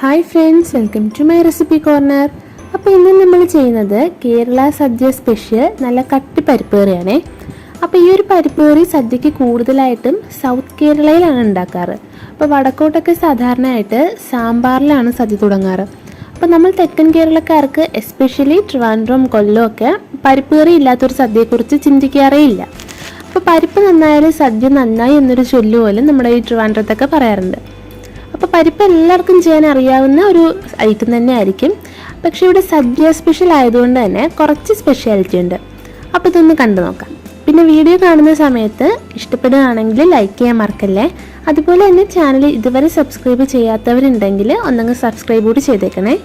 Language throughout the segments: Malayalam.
Hi friends, welcome to my recipe corner. അപ്പോൾ ഇന്ന് നമ്മൾ ചെയ്യുന്നത് കേരള സദ്യ സ്പെഷ്യൽ നല്ല കട്ടി പരിപ്പ് കറിയാണേ. അപ്പോൾ ഈ ഒരു പരിപ്പ് കറി സദ്യക്ക് കൂടുതലായിട്ടും സൗത്ത് കേരളയിലാണ് ഉണ്ടാക്കാറ്. അപ്പോൾ വടക്കോട്ടൊക്കെ സാധാരണയായിട്ട് സാമ്പാറിലാണ് സദ്യ തുടങ്ങാറ്. അപ്പോൾ നമ്മൾ തെക്കൻ കേരളക്കാർക്ക് എസ്പെഷ്യലി ട്രിവാൻഡ്രം, കൊല്ലം ഒക്കെ പരിപ്പ് കറി ഇല്ലാത്തൊരു സദ്യയെക്കുറിച്ച് ചിന്തിക്കാറേ ഇല്ല. അപ്പോൾ പരിപ്പ് നന്നായാലും സദ്യ നന്നായി എന്നൊരു ചൊല്ലു പോലും നമ്മുടെ ഈ ട്രിവാൻഡ്രത്തൊക്കെ പറയാറുണ്ട്. അപ്പോൾ പരിപ്പ് എല്ലാവർക്കും ചെയ്യാൻ അറിയാവുന്ന ഒരു ഐറ്റം തന്നെ ആയിരിക്കും. പക്ഷേ ഇവിടെ സദ്യ സ്പെഷ്യൽ ആയതുകൊണ്ട് തന്നെ കുറച്ച് സ്പെഷ്യാലിറ്റി ഉണ്ട്. അപ്പോൾ ഇതൊന്ന് കണ്ടു നോക്കാം. പിന്നെ വീഡിയോ കാണുന്ന സമയത്ത് ഇഷ്ടപ്പെടുകയാണെങ്കിൽ ലൈക്ക് ചെയ്യാൻ മറക്കല്ലേ. അതുപോലെ തന്നെ ചാനൽ ഇതുവരെ സബ്സ്ക്രൈബ് ചെയ്യാത്തവരുണ്ടെങ്കിൽ ഒന്നങ്ങ് സബ്സ്ക്രൈബ് കൂടി ചെയ്തേക്കണേ.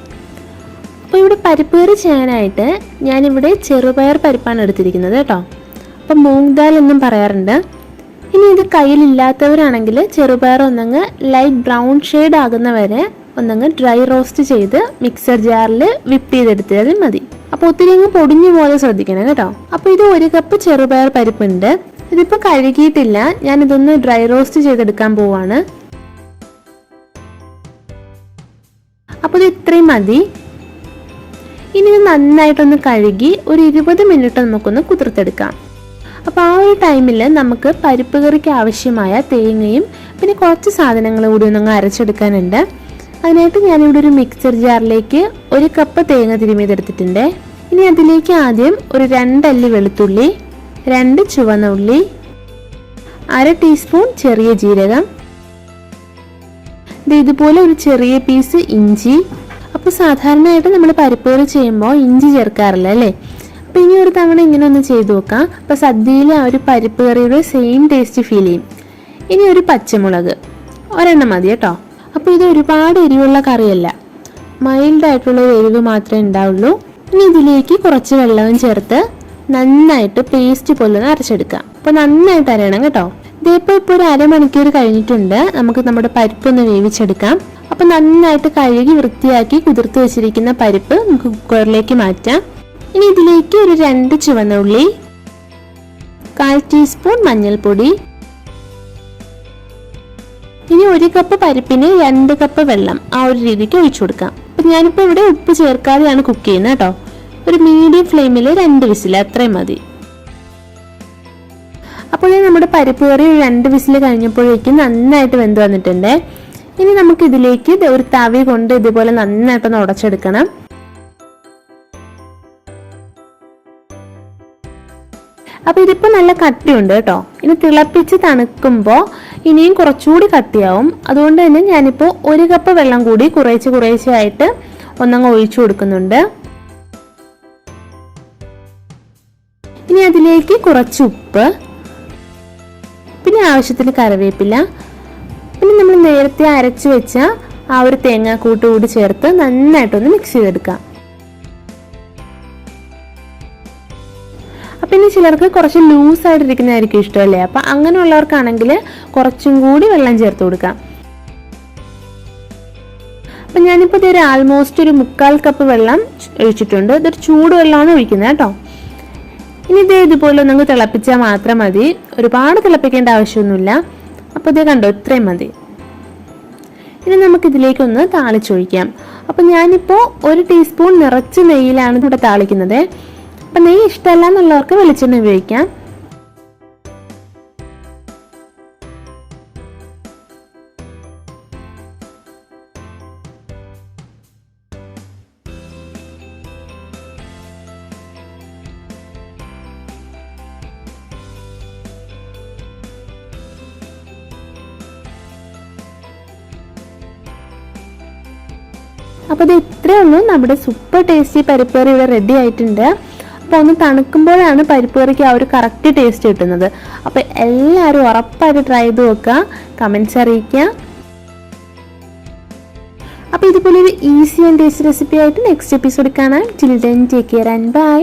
അപ്പോൾ ഇവിടെ പരിപ്പ് കറി ചെയ്യാനായിട്ട് ഞാനിവിടെ ചെറുപയർ പരിപ്പാണ് എടുത്തിരിക്കുന്നത് കേട്ടോ. അപ്പം മൂങ് ദാൽ എന്നും പറയാറുണ്ട്. ഇനി ഇത് കയ്യിലില്ലാത്തവരാണെങ്കിൽ ചെറുപയർ ഒന്നങ്ങ് ലൈറ്റ് ബ്രൗൺ ഷെയ്ഡ് ആകുന്നവരെ ഒന്നങ്ങ് ഡ്രൈ റോസ്റ്റ് ചെയ്ത് മിക്സർ ജാറിൽ വിപ്പ് ചെയ്തെടുത്താൽ മതി. അപ്പോൾ ഒത്തിരി അങ്ങ് പൊടിഞ്ഞു പോലെ ശ്രദ്ധിക്കണം കേട്ടോ. അപ്പോൾ ഇത് 1 കപ്പ് ചെറുപയർ പരിപ്പുണ്ട്. ഇതിപ്പോൾ കഴുകിയിട്ടില്ല, ഞാനിതൊന്ന് ഡ്രൈ റോസ്റ്റ് ചെയ്തെടുക്കാൻ പോവാണ്. അപ്പോൾ ഇത് ഇത്രയും മതി. ഇനി ഇത് നന്നായിട്ടൊന്ന് കഴുകി ഒരു 20 മിനിറ്റ് നമുക്കൊന്ന് കുതിർത്തെടുക്കാം. അപ്പോൾ ആ ഒരു ടൈമിൽ നമുക്ക് പരിപ്പ് കറിക്ക് ആവശ്യമായ തേങ്ങയും പിന്നെ കുറച്ച് സാധനങ്ങൾ കൂടി ഒന്നങ്ങ് അരച്ചെടുക്കാനുണ്ട്. അതിനായിട്ട് ഞാനിവിടെ ഒരു മിക്സർ ജാറിലേക്ക് 1 കപ്പ് തേങ്ങ തിരുമിയതെടുത്തിട്ടുണ്ട്. ഇനി അതിലേക്ക് ആദ്യം ഒരു 2 അല്ലി വെളുത്തുള്ളി, 2 ചുവന്ന ഉള്ളി, 1/2 ടീസ്പൂൺ ചെറിയ ജീരകം, ഇതുപോലെ ഒരു ചെറിയ പീസ് ഇഞ്ചി. അപ്പോൾ സാധാരണയായിട്ട് നമ്മൾ പരിപ്പ് കറി ചെയ്യുമ്പോൾ ഇഞ്ചി ചേർക്കാറില്ല അല്ലേ. അപ്പോൾ ഇനി ഒരു തവണ ഇങ്ങനെ ഒന്ന് ചെയ്ത് നോക്കാം. അപ്പോൾ സദ്യയിൽ ആ ഒരു പരിപ്പ് കറിയുടെ സെയിം ടേസ്റ്റ് ഫീൽ ചെയ്യും. ഇനി ഒരു പച്ചമുളക് ഒരെണ്ണം മതി കേട്ടോ. അപ്പോൾ ഇത് ഒരുപാട് എരിവുള്ള കറിയല്ല, മൈൽഡായിട്ടുള്ള എരിവ് മാത്രമേ ഉണ്ടാവുള്ളൂ. ഇനി ഇതിലേക്ക് കുറച്ച് വെള്ളവും ചേർത്ത് നന്നായിട്ട് പേസ്റ്റ് പോലെ അരച്ചെടുക്കാം. അപ്പോൾ നന്നായിട്ട് അരയണം കേട്ടോ. ഇതിപ്പോൾ ഒരു അരമണിക്കൂർ കഴിഞ്ഞിട്ടുണ്ട്. നമുക്ക് നമ്മുടെ പരിപ്പൊന്ന് വേവിച്ചെടുക്കാം. അപ്പോൾ നന്നായിട്ട് കഴുകി വൃത്തിയാക്കി കുതിർത്ത് വെച്ചിരിക്കുന്ന പരിപ്പ് നമുക്ക് കുക്കറിലേക്ക് മാറ്റാം. ഇനി ഇതിലേക്ക് ഒരു 2 ചുവന്ന ഉള്ളി, 1/4 ടീസ്പൂൺ മഞ്ഞൾപ്പൊടി, ഇനി 1 കപ്പ് പരിപ്പിന് 2 കപ്പ് വെള്ളം ആ ഒരു രീതിക്ക് ഒഴിച്ചു കൊടുക്കാം. അപ്പം ഞാനിപ്പോൾ ഇവിടെ ഉപ്പ് ചേർക്കാതെയാണ് കുക്ക് ചെയ്യുന്നത് കേട്ടോ. ഒരു മീഡിയം ഫ്ലെയിമിൽ 2 വിസിൽ അത്രയും മതി. അപ്പോൾ നമ്മുടെ പരിപ്പ് കറി 2 വിസിൽ കഴിഞ്ഞപ്പോഴേക്കും നന്നായിട്ട് വെന്ത് വന്നിട്ടുണ്ട്. ഇനി നമുക്ക് ഇതിലേക്ക് ഒരു തവി കൊണ്ട് ഇതുപോലെ നന്നായിട്ടൊന്ന് ഉടച്ചെടുക്കണം. അപ്പോൾ ഇതിപ്പോൾ നല്ല കട്ടിയുണ്ട് കേട്ടോ. ഇനി തിളപ്പിച്ച് തണുക്കുമ്പോൾ ഇനിയും കുറച്ചുകൂടി കട്ടിയാവും. അതുകൊണ്ട് തന്നെ ഞാനിപ്പോൾ 1 കപ്പ് വെള്ളം കൂടി കുറേശ്ശെ ആയിട്ട് ഒന്നങ്ങ് ഒഴിച്ചു കൊടുക്കുന്നുണ്ട്. ഇനി അതിലേക്ക് കുറച്ച് ഉപ്പ്, പിന്നെ ആവശ്യത്തിന് കറിവേപ്പില, പിന്നെ നമ്മൾ നേരത്തെ അരച്ചു വെച്ച ആ ഒരു തേങ്ങാക്കൂട്ട് കൂടി ചേർത്ത് നന്നായിട്ടൊന്ന് മിക്സ് ചെയ്തെടുക്കാം. പിന്നെ ചിലർക്ക് കുറച്ച് ലൂസായിട്ടിരിക്കുന്നതായിരിക്കും ഇഷ്ടമല്ലേ. അപ്പം അങ്ങനെയുള്ളവർക്കാണെങ്കിൽ കുറച്ചും കൂടി വെള്ളം ചേർത്ത് കൊടുക്കാം. അപ്പം ഞാനിപ്പോൾ ഇതൊരു ആൾമോസ്റ്റ് ഒരു 1/4 കപ്പ് വെള്ളം ഒഴിച്ചിട്ടുണ്ട്. ഇതൊരു ചൂടുവെള്ളമാണ് ഒഴിക്കുന്നത് കേട്ടോ. ഇനി ഇതുപോലെ നമുക്ക് തിളപ്പിച്ചാൽ മാത്രം മതി, ഒരുപാട് തിളപ്പിക്കേണ്ട ആവശ്യമൊന്നുമില്ല. അപ്പോൾ ഇത് കണ്ടോ, ഇത്രയും മതി. ഇനി നമുക്കിതിലേക്കൊന്ന് താളിച്ചൊഴിക്കാം. അപ്പം ഞാനിപ്പോൾ 1 ടീസ്പൂൺ നിറച്ച് നെയ്യിലാണ് ഇവിടെ താളിക്കുന്നത്. അപ്പം നെയ്യ് ഇഷ്ടമല്ല എന്നുള്ളവർക്ക് വെളിച്ചെണ്ണ ഉപയോഗിക്കാം. അപ്പോൾ ഇത് ഇത്രയേ ഉള്ളൂ. നമ്മുടെ സൂപ്പർ ടേസ്റ്റി പരിപ്പ് കറി ഇവിടെ റെഡി ആയിട്ടുണ്ട്. അപ്പോൾ ഒന്ന് തണുക്കുമ്പോഴാണ് പരിപ്പ് കറിക്ക് ആ ഒരു കറക്റ്റ് ടേസ്റ്റ് കിട്ടുന്നത്. അപ്പോൾ എല്ലാവരും ഉറപ്പായിട്ട് ട്രൈ ചെയ്ത് നോക്കുക, കമൻറ്റ്സ് അറിയിക്കുക. അപ്പോൾ ഇതുപോലെ ഒരു ഈസി ആൻഡ് ടേസ്റ്റി റെസിപ്പി ആയിട്ട് നെക്സ്റ്റ് എപ്പിസോഡ് കാണാം. Till then take care and by.